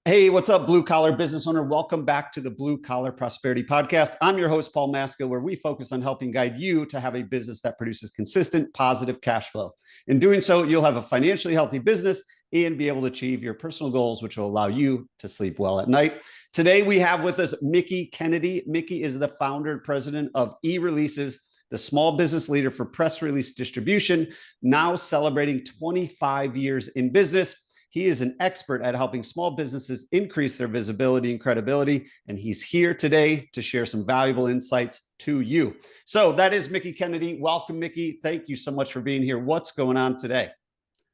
Hey, what's up, blue collar business owner? Welcome back to the Blue Collar Prosperity Podcast. I'm your host, Paul Maska, where we focus on helping guide you to have a business that produces consistent, positive cash flow. In doing so, you'll have a financially healthy business and be able to achieve your personal goals, which will allow you to sleep well at night. Today, we have with us Mickey Kennedy. Mickey is the founder and president of eReleases, the small business leader for press release distribution, now celebrating 25 years in business. He is an expert at helping small businesses increase their visibility and credibility, and he's here today to share some valuable insights to you. So that is Mickey Kennedy. Welcome, Mickey. Thank you so much for being here. What's going on today?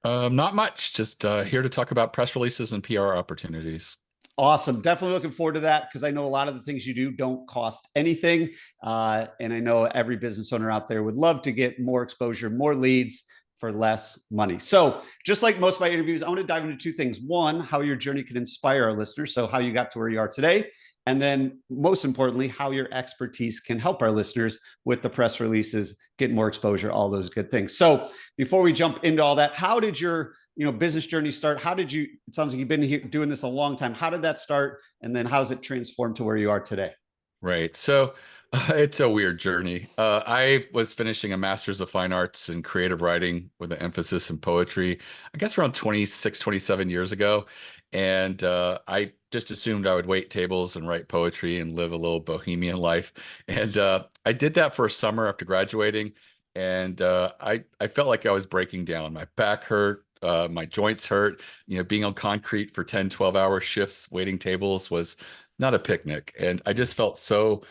Not much. Just here to talk about press releases and PR opportunities. Awesome. Definitely looking forward to that because I know a lot of the things you do don't cost anything. And I know every business owner out there would love to get more exposure, more leads for less money. So, just like most of my interviews, I want to dive into two things. One, how your journey can inspire our listeners. So, how you got to where you are today. And then, most importantly, how your expertise can help our listeners with the press releases, get more exposure, all those good things. So, before we jump into all that, how did your business journey start? How did you, it sounds like you've been here doing this a long time. How did that start? And then how's it transformed to where you are today? Right. So it's a weird journey. I was finishing a master's of fine arts in creative writing with an emphasis in poetry, I guess around 26, 27 years ago. And I just assumed I would wait tables and write poetry and live a little bohemian life. And I did that for a summer after graduating. And I felt like I was breaking down. My back hurt. My joints hurt. Being on concrete for 10, 12-hour shifts, waiting tables was not a picnic. And I just felt so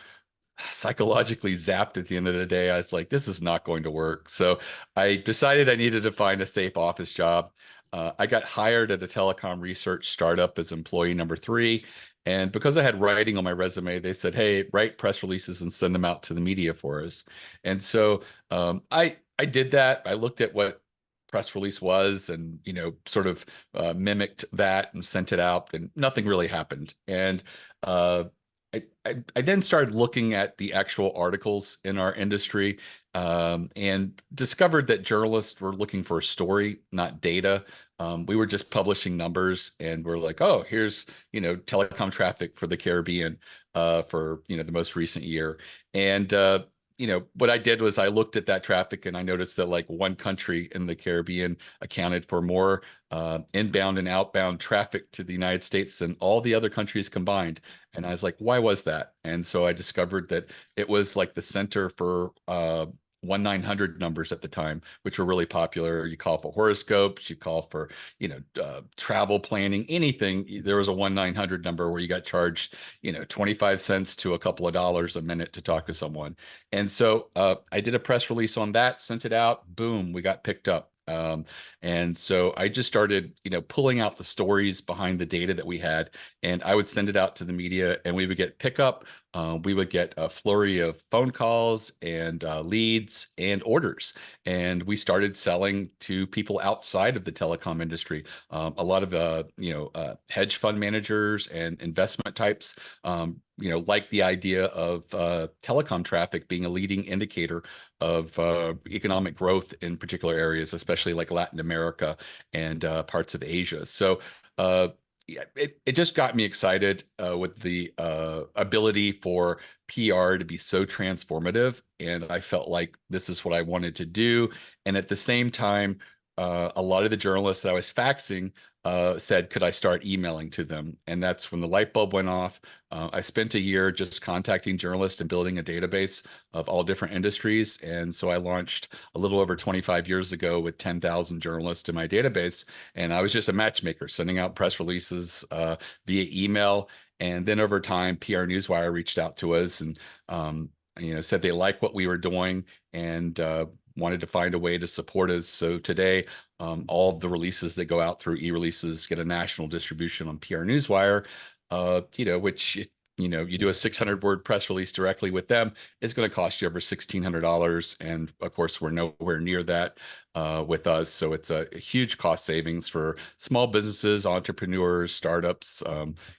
psychologically zapped at the end of the day. I was like, this is not going to work. So I decided I needed to find a safe office job. I got hired at a telecom research startup as employee number three. And because I had writing on my resume, they said, hey, write press releases and send them out to the media for us. And so I did that. I looked at what press release was and sort of mimicked that and sent it out, and nothing really happened. And uh, I then started looking at the actual articles in our industry, and discovered that journalists were looking for a story, not data. We were just publishing numbers, and we're like, oh, here's telecom traffic for the Caribbean for the most recent year. And what I did was I looked at that traffic and I noticed that like one country in the Caribbean accounted for more inbound and outbound traffic to the United States than all the other countries combined. And I was like, why was that? And so I discovered that it was like the center for 1-900 numbers at the time, which were really popular. You call for horoscopes, you call for, travel planning, anything. There was a 1-900 number where you got charged, 25 cents to a couple of dollars a minute to talk to someone. And so I did a press release on that, sent it out, boom, we got picked up. And so I just started, pulling out the stories behind the data that we had, and I would send it out to the media, and we would get pickup. We would get a flurry of phone calls and leads and orders. And we started selling to people outside of the telecom industry. A lot of, hedge fund managers and investment types, like the idea of telecom traffic being a leading indicator of economic growth in particular areas, especially like Latin America and parts of Asia. So, yeah, it just got me excited with the ability for PR to be so transformative. And I felt like this is what I wanted to do. And at the same time, a lot of the journalists that I was faxing said, could I start emailing to them? And that's when the light bulb went off. I spent a year just contacting journalists and building a database of all different industries. And so I launched a little over 25 years ago with 10,000 journalists in my database. And I was just a matchmaker, sending out press releases via email. And then over time, PR Newswire reached out to us and said they liked what we were doing and wanted to find a way to support us. So today, all of the releases that go out through eReleases get a national distribution on PR Newswire, which you do a 600-word press release directly with them, it's going to cost you over $1,600. And of course, we're nowhere near that with us. So it's a huge cost savings for small businesses, entrepreneurs, startups,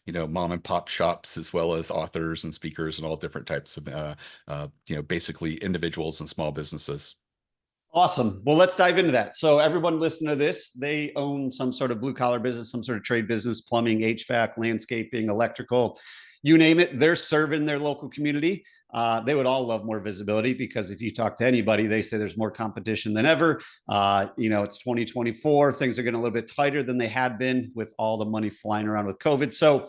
mom and pop shops, as well as authors and speakers and all different types of, basically individuals and small businesses. Awesome. Well, let's dive into that. So, everyone listening to this, they own some sort of blue collar business, some sort of trade business, plumbing, HVAC, landscaping, electrical, you name it. They're serving their local community. They would all love more visibility because if you talk to anybody, they say there's more competition than ever. It's 2024. Things are getting a little bit tighter than they had been with all the money flying around with COVID. So,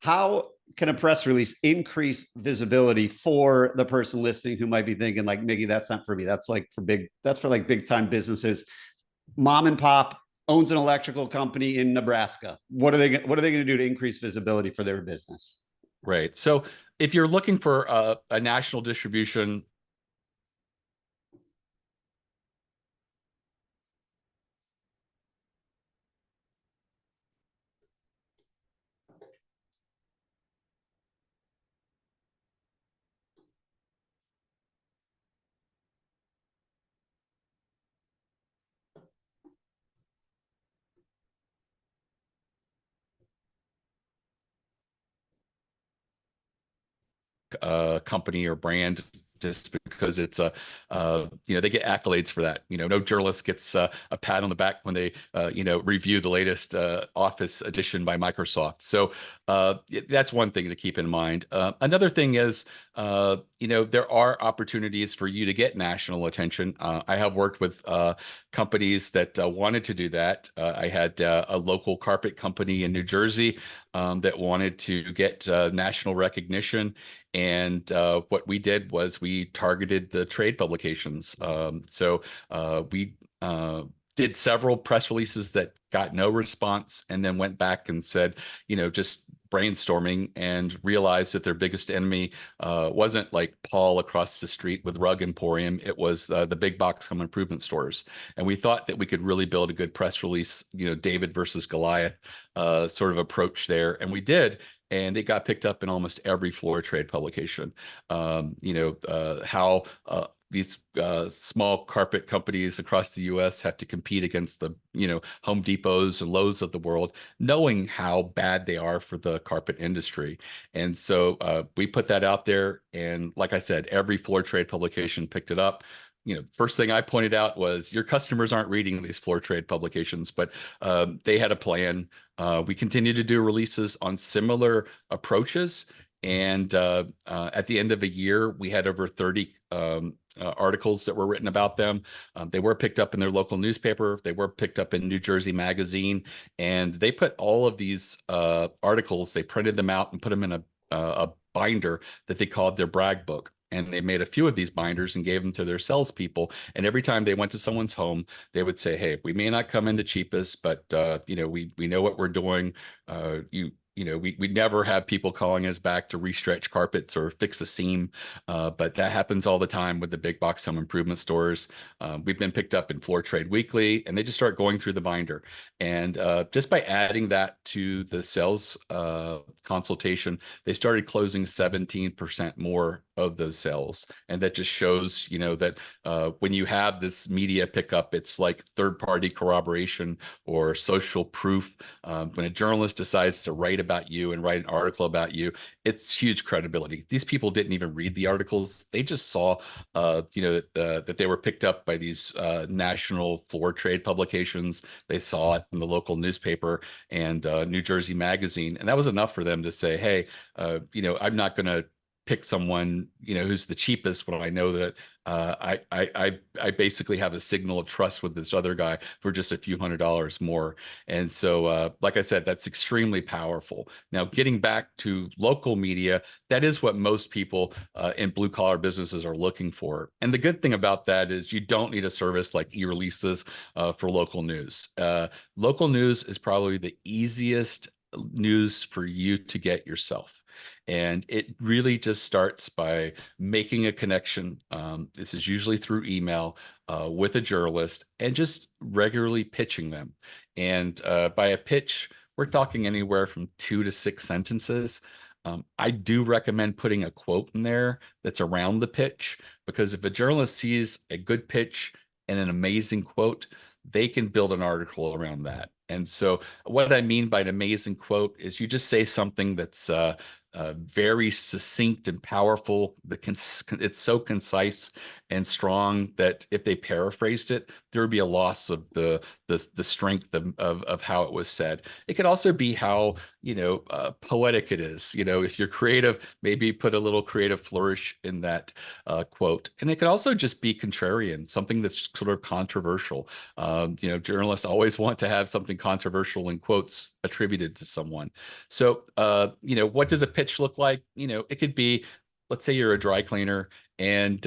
how can a press release increase visibility for the person listening who might be thinking like, Miggy, that's not for me. That's for like big time businesses. Mom and pop owns an electrical company in Nebraska. What are they going to do to increase visibility for their business? Right. So if you're looking for a national distribution, company or brand, just because it's they get accolades for that. No journalist gets a pat on the back when they review the latest Office edition by Microsoft. So that's one thing to keep in mind. Another thing is there are opportunities for you to get national attention. I have worked with companies that wanted to do that. I had a local carpet company in New Jersey that wanted to get national recognition. And what we did was we targeted the trade publications. We did several press releases that got no response, and then went back and said, just brainstorming, and realized that their biggest enemy wasn't like Paul across the street with Rug Emporium. It was the big box home improvement stores. And we thought that we could really build a good press release, David versus Goliath sort of approach there. And we did. And it got picked up in almost every floor trade publication. How these small carpet companies across the U.S. have to compete against the, Home Depots and Lowe's of the world, knowing how bad they are for the carpet industry. And so we put that out there. And like I said, every floor trade publication picked it up. First thing I pointed out was your customers aren't reading these floor trade publications, but they had a plan. We continue to do releases on similar approaches. And at the end of a year, we had over 30 articles that were written about them. They were picked up in their local newspaper. They were picked up in New Jersey Magazine. And they put all of these articles, they printed them out and put them in a binder that they called their brag book. And they made a few of these binders and gave them to their salespeople. And every time they went to someone's home, they would say, "Hey, we may not come in the cheapest, but we know what we're doing. We never have people calling us back to restretch carpets or fix a seam, but that happens all the time with the big box home improvement stores. We've been picked up in Floor Trade Weekly, and they just start going through the binder. And just by adding that to the sales consultation, they started closing 17% more of those sales. And that just shows, that when you have this media pickup, it's like third-party corroboration or social proof. When a journalist decides to write about you and write an article about you, it's huge credibility. These people didn't even read the articles. They just saw, that they were picked up by these national floor trade publications. They saw it in the local newspaper and New Jersey Magazine. And that was enough for them to say, hey, I'm not going to pick someone, who's the cheapest when I know that I basically have a signal of trust with this other guy for just a few $100s more. And so, like I said, that's extremely powerful. Now, getting back to local media, that is what most people in blue collar businesses are looking for. And the good thing about that is you don't need a service like e-releases for local news. Local news is probably the easiest news for you to get yourself. And it really just starts by making a connection. This is usually through email with a journalist, and just regularly pitching them. And by a pitch, we're talking anywhere from 2 to 6 sentences. I do recommend putting a quote in there that's around the pitch, because if a journalist sees a good pitch and an amazing quote, they can build an article around that. And so what I mean by an amazing quote is you just say something that's very succinct and powerful. It's so concise and strong that if they paraphrased it, there would be a loss of the strength of how it was said. It could also be how poetic it is. If you're creative, maybe put a little creative flourish in that quote. And it could also just be contrarian, something that's sort of controversial. Journalists always want to have something controversial in quotes attributed to someone. So, what does a pitch look like? It could be, let's say you're a dry cleaner and,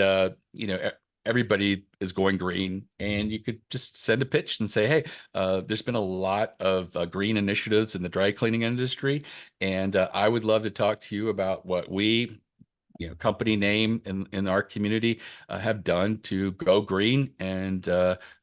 everybody is going green, and you could just send a pitch and say, hey, there's been a lot of green initiatives in the dry cleaning industry, and I would love to talk to you about what we, company name in our community, have done to go green, and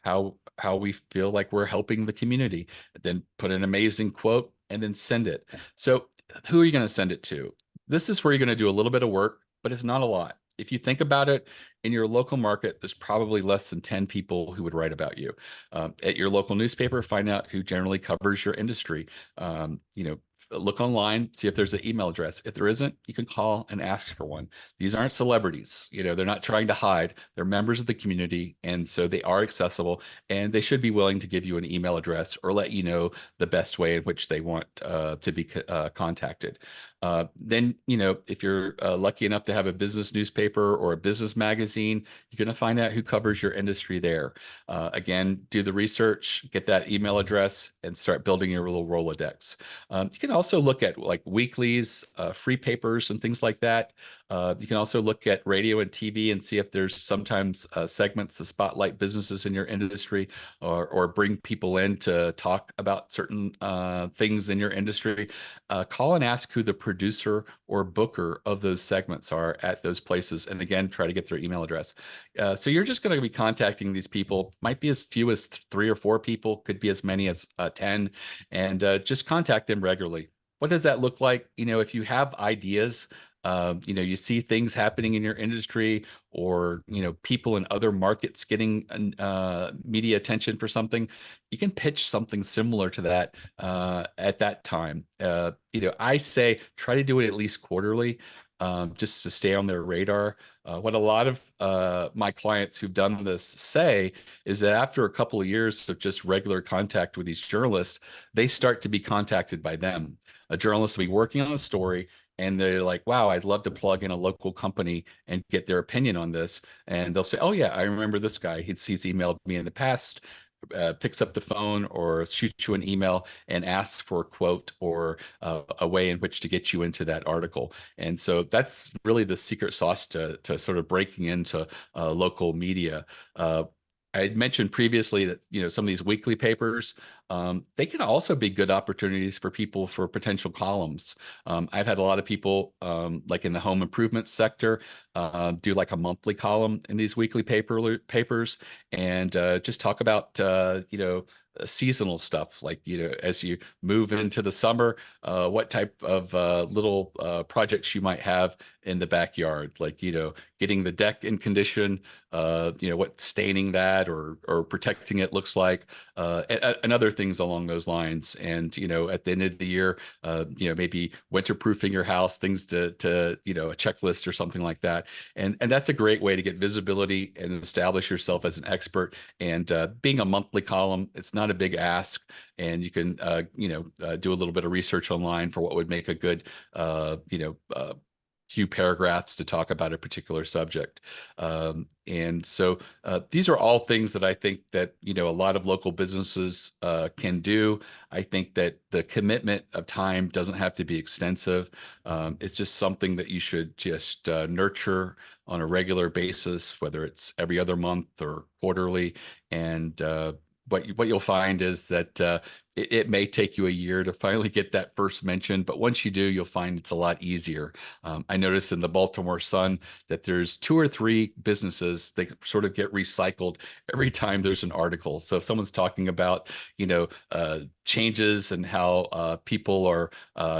how we feel like we're helping the community. Then put an amazing quote and then send it. So who are you going to send it to? This is where you're going to do a little bit of work, but it's not a lot. If you think about it, in your local market, there's probably less than 10 people who would write about you. At your local newspaper, find out who generally covers your industry. Look online, see if there's an email address. If there isn't, you can call and ask for one. These aren't celebrities. They're not trying to hide. They're members of the community, and so they are accessible, and they should be willing to give you an email address or let you know the best way in which they want to be contacted. Then, if you're lucky enough to have a business newspaper or a business magazine, you're going to find out who covers your industry there. Again, do the research, get that email address, and start building your little Rolodex. You can also look at like weeklies, free papers, and things like that. You can also look at radio and TV and see if there's sometimes segments to spotlight businesses in your industry, or bring people in to talk about certain things in your industry. Call and ask who the producer or booker of those segments are at those places. And again, try to get their email address. So you're just going to be contacting these people. Might be as few as 3 or 4 people, could be as many as 10, and just contact them regularly. What does that look like? If you have ideas, you see things happening in your industry, or people in other markets getting media attention for something, you can pitch something similar to that at that time. I say try to do it at least quarterly, just to stay on their radar. What a lot of my clients who've done this say is that after a couple of years of just regular contact with these journalists, they start to be contacted by them. A journalist will be working on a story, and they're like, wow, I'd love to plug in a local company and get their opinion on this. And they'll say, oh yeah, I remember this guy. He's emailed me in the past. Picks up the phone or shoots you an email and asks for a quote or a way in which to get you into that article. And so that's really the secret sauce to sort of breaking into local media. I had mentioned previously that some of these weekly papers, they can also be good opportunities for people for potential columns. I've had a lot of people, like in the home improvement sector, do like a monthly column in these weekly papers, and just talk about seasonal stuff, like as you move into the summer, what type of little projects you might have in the backyard, like getting the deck in condition, what staining that or protecting it looks like, and other things along those lines. And at the end of the year, maybe winterproofing your house, things to a checklist or something like that. And that's a great way to get visibility and establish yourself as an expert. And being a monthly column, it's not a big ask, and you can do a little bit of research online for what would make a good few paragraphs to talk about a particular subject. And so these are all things that I think that a lot of local businesses can do. I think that the commitment of time doesn't have to be extensive. It's just something that you should just nurture on a regular basis, whether it's every other month or quarterly. And what you'll find is that it may take you a year to finally get that first mention, but once you do, you'll find it's a lot easier. I noticed in the Baltimore Sun that there's 2 or 3 businesses that sort of get recycled every time there's an article. So if someone's talking about, changes and how people are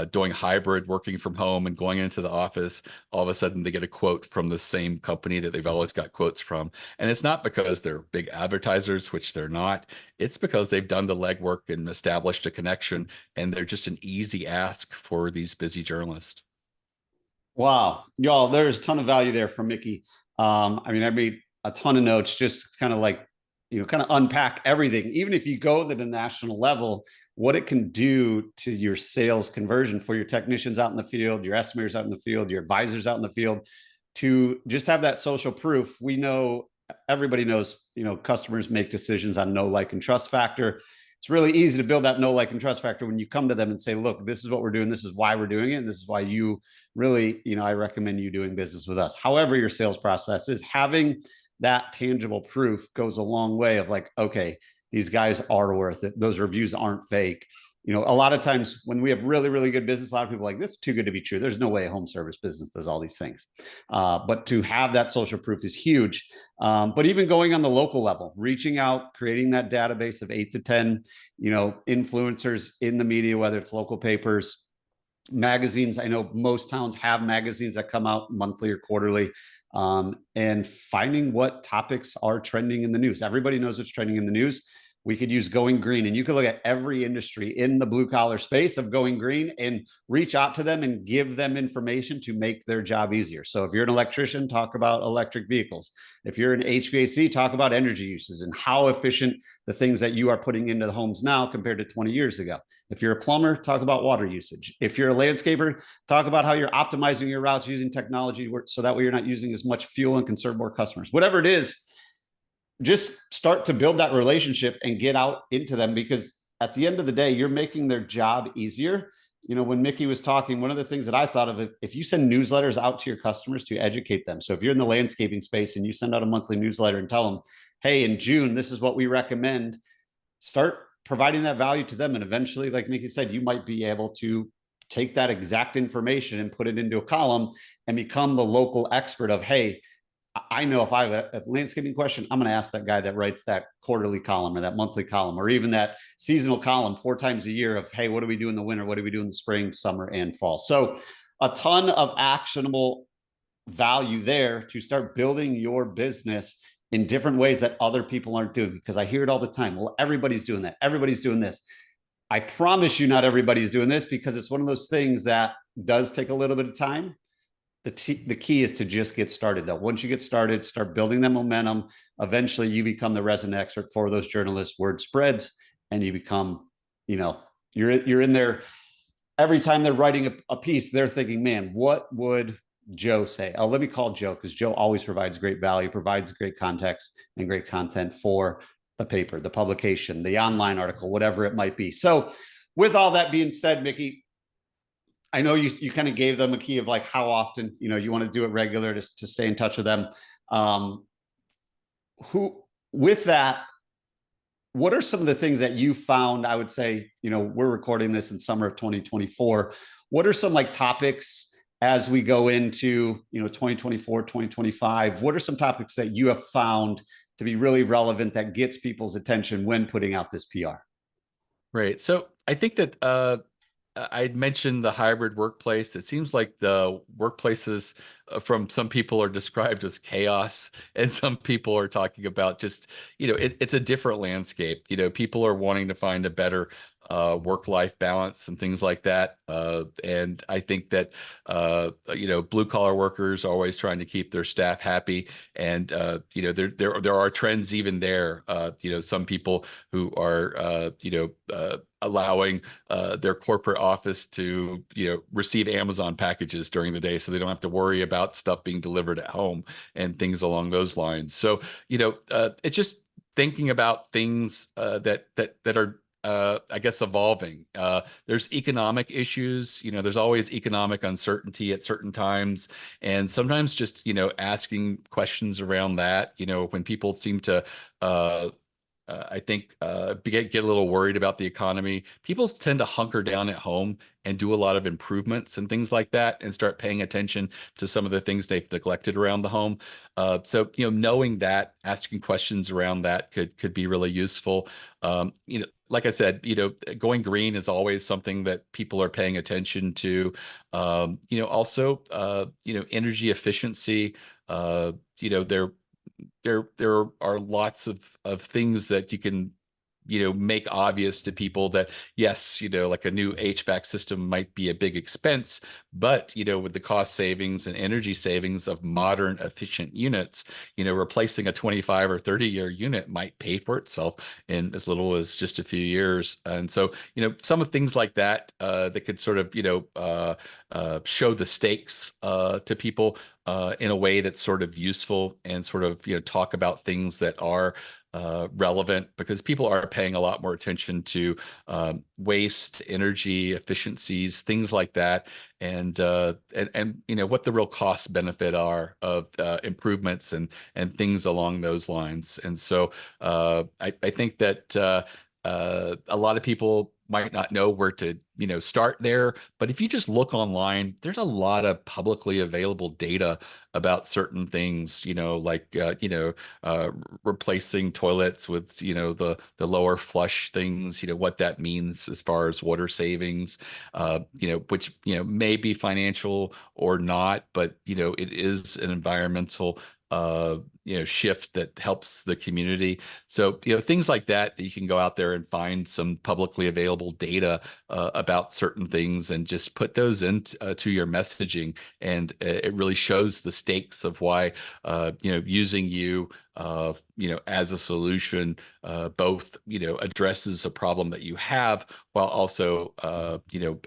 doing hybrid working from home and going into the office, all of a sudden they get a quote from the same company that they've always got quotes from. And it's not because they're big advertisers, which they're not. It's because they've done the legwork and established a connection, and they're just an easy ask for these busy journalists. Wow, y'all, there's a ton of value there from Mickey. I mean, I made a ton of notes, just kind of like, kind of unpack everything. Even if you go to the national level, what it can do to your sales conversion for your technicians out in the field, your estimators out in the field, your advisors out in the field, to just have that social proof. We know, everybody knows, customers make decisions on know, like, and trust factor. It's really easy to build that know, like, and trust factor when you come to them and say, look, this is what we're doing, this is why we're doing it, and this is why you really, I recommend you doing business with us. However, your sales process is, having that tangible proof goes a long way of like, okay, these guys are worth it. Those reviews aren't fake. A lot of times when we have really, really good business, a lot of people are like, this is too good to be true. There's no way a home service business does all these things. But to have that social proof is huge. But even going on the local level, reaching out, creating that database of 8 to 10, influencers in the media, whether it's local papers, magazines. I know most towns have magazines that come out monthly or quarterly, and finding what topics are trending in the news. Everybody knows what's trending in the news. We could use Going Green, and you could look at every industry in the blue collar space of Going Green and reach out to them and give them information to make their job easier. So if you're an electrician, talk about electric vehicles. If you're an HVAC, talk about energy uses and how efficient the things that you are putting into the homes now compared to 20 years ago. If you're a plumber, talk about water usage. If you're a landscaper, talk about how you're optimizing your routes using technology so that way you're not using as much fuel and conserve more customers. Whatever it is, just start to build that relationship and get out into them, because at the end of the day, you're making their job easier. When Mickey was talking, one of the things that I thought of, if you send newsletters out to your customers to educate them. So if you're in the landscaping space and you send out a monthly newsletter and tell them, hey, in June, this is what we recommend, start providing that value to them. And eventually, like Mickey said, you might be able to take that exact information and put it into a column and become the local expert of, hey, I know if I have a landscaping question, I'm going to ask that guy that writes that quarterly column or that monthly column or even that seasonal column 4 times a year of, hey, what do we do in the winter? What do we do in the spring, summer, and fall? So a ton of actionable value there to start building your business in different ways that other people aren't doing, because I hear it all the time. Well, everybody's doing that. Everybody's doing this. I promise you, not everybody's doing this, because it's one of those things that does take a little bit of time. The key is to just get started, though. Once you get started, start building that momentum. Eventually, you become the resident expert for those journalists. Word spreads, and you become, you're in there. Every time they're writing a piece, they're thinking, man, what would Joe say? Oh, let me call Joe, because Joe always provides great value, provides great context and great content for the paper, the publication, the online article, whatever it might be. So, with all that being said, Mickey, I know you kind of gave them a key of like how often you want to do it regular to stay in touch with them. Um, who with that, what are some of the things that you found? I would say, we're recording this in summer of 2024. What are some like topics as we go into 2024, 2025? What are some topics that you have found to be really relevant that gets people's attention when putting out this PR? Right. So I think that I'd mentioned the hybrid workplace. It seems like the workplaces from some people are described as chaos, and some people are talking about just, it's a different landscape. People are wanting to find a better work-life balance and things like that. And I think that, blue-collar workers are always trying to keep their staff happy. And, there are trends even there. Some people who are, allowing their corporate office to receive Amazon packages during the day, so they don't have to worry about stuff being delivered at home and things along those lines. So it's just thinking about things that are I guess evolving. There's economic issues. There's always economic uncertainty at certain times, and sometimes just asking questions around that. When people seem to I think get a little worried about the economy. People tend to hunker down at home and do a lot of improvements and things like that, and start paying attention to some of the things they've neglected around the home. So knowing that, asking questions around that could be really useful. Like I said, going green is always something that people are paying attention to. Also, energy efficiency. There are lots of things that you can make obvious to people that yes, like a new HVAC system might be a big expense, but with the cost savings and energy savings of modern efficient units, replacing a 25 or 30-year unit might pay for itself in as little as just a few years. And so, some of things like that that could sort of, show the stakes to people in a way that's sort of useful and sort of, talk about things that are relevant because people are paying a lot more attention to waste, energy, efficiencies, things like that, and what the real cost benefit are of improvements and things along those lines. And so I think that a lot of people might not know where to start there, but if you just look online, there's a lot of publicly available data about certain things, like replacing toilets with the lower flush things, what that means as far as water savings, which may be financial or not, but it is an environmental shift that helps the community. So things like that you can go out there and find some publicly available data about certain things and just put those into to your messaging, and it really shows the stakes of why using as a solution both addresses a problem that you have while also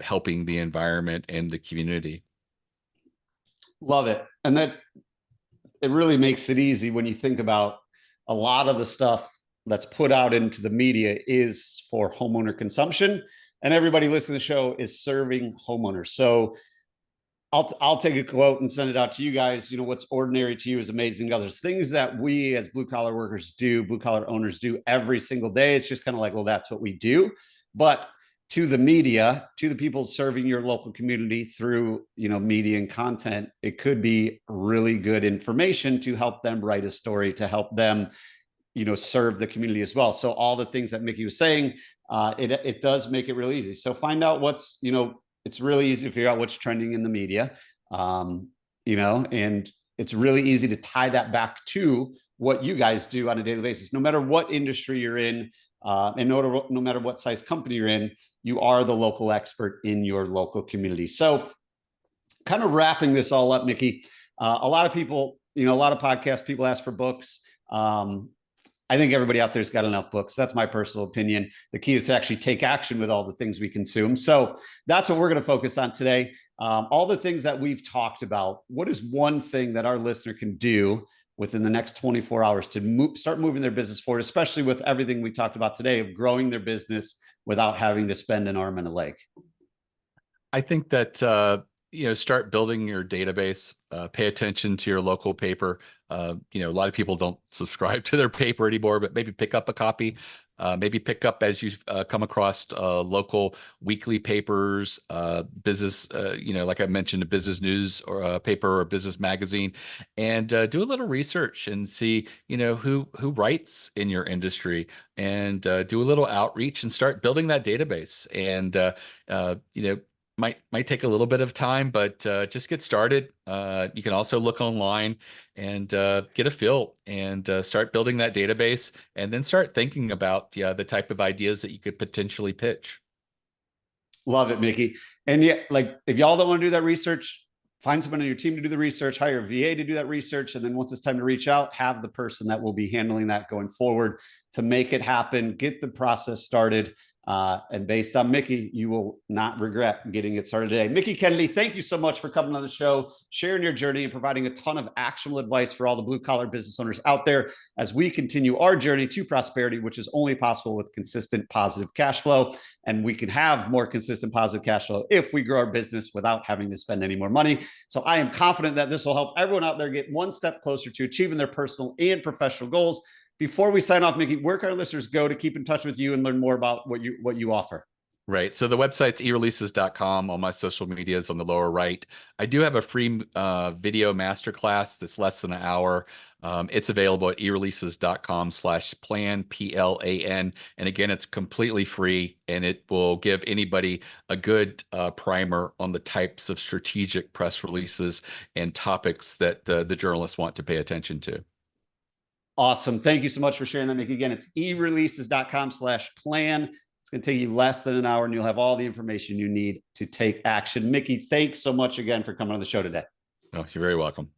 helping the environment and the community. Love it. And that it really makes it easy when you think about a lot of the stuff that's put out into the media is for homeowner consumption, and everybody listening to the show is serving homeowners. So I'll take a quote and send it out to you guys. What's ordinary to you is amazing to others. Things that we as blue collar workers do, blue collar owners do every single day. It's just kind of like, well, that's what we do. But to the media, to the people serving your local community through media and content, it could be really good information to help them write a story, to help them serve the community as well. So all the things that Mickey was saying, it does make it really easy. So find out what's it's really easy to figure out what's trending in the media, and it's really easy to tie that back to what you guys do on a daily basis. No matter what industry you're in, and no matter what size company you're in, you are the local expert in your local community. So kind of wrapping this all up, Mickey, a lot of people, a lot of podcasts, people ask for books. I think everybody out there's got enough books. That's my personal opinion. The key is to actually take action with all the things we consume. So that's what we're going to focus on today. All the things that we've talked about. What is one thing that our listener can do within the next 24 hours to start moving their business forward, especially with everything we talked about today of growing their business without having to spend an arm and a leg? I think that start building your database. Pay attention to your local paper. A lot of people don't subscribe to their paper anymore, but maybe pick up a copy. Maybe pick up as you come across local weekly papers, business, like I mentioned, a business news or a paper or a business magazine, and do a little research and see, who writes in your industry, and do a little outreach and start building that database. And might take a little bit of time, but just get started. You can also look online and get a feel and start building that database, and then start thinking about the type of ideas that you could potentially pitch. Love it, Mickey. And yeah, like if y'all don't want to do that research, find someone on your team to do the research, hire a VA to do that research. And then once it's time to reach out, have the person that will be handling that going forward to make it happen, get the process started. And based on Mickey, you will not regret getting it started today. Mickey Kennedy, thank you so much for coming on the show, sharing your journey, and providing a ton of actionable advice for all the blue collar business owners out there as we continue our journey to prosperity, which is only possible with consistent positive cash flow. And we can have more consistent positive cash flow if we grow our business without having to spend any more money. So I am confident that this will help everyone out there get one step closer to achieving their personal and professional goals. Before we sign off, Mickey, where can our listeners go to keep in touch with you and learn more about what you offer? Right. So the website's ereleases.com. All my social media is on the lower right. I do have a free video masterclass that's less than an hour. It's available at ereleases.com/plan, PLAN. And again, it's completely free, and it will give anybody a good primer on the types of strategic press releases and topics that the journalists want to pay attention to. Awesome. Thank you so much for sharing that, Mickey. Again, it's ereleases.com/plan. It's going to take you less than an hour and you'll have all the information you need to take action. Mickey, thanks so much again for coming on the show today. Oh, you're very welcome.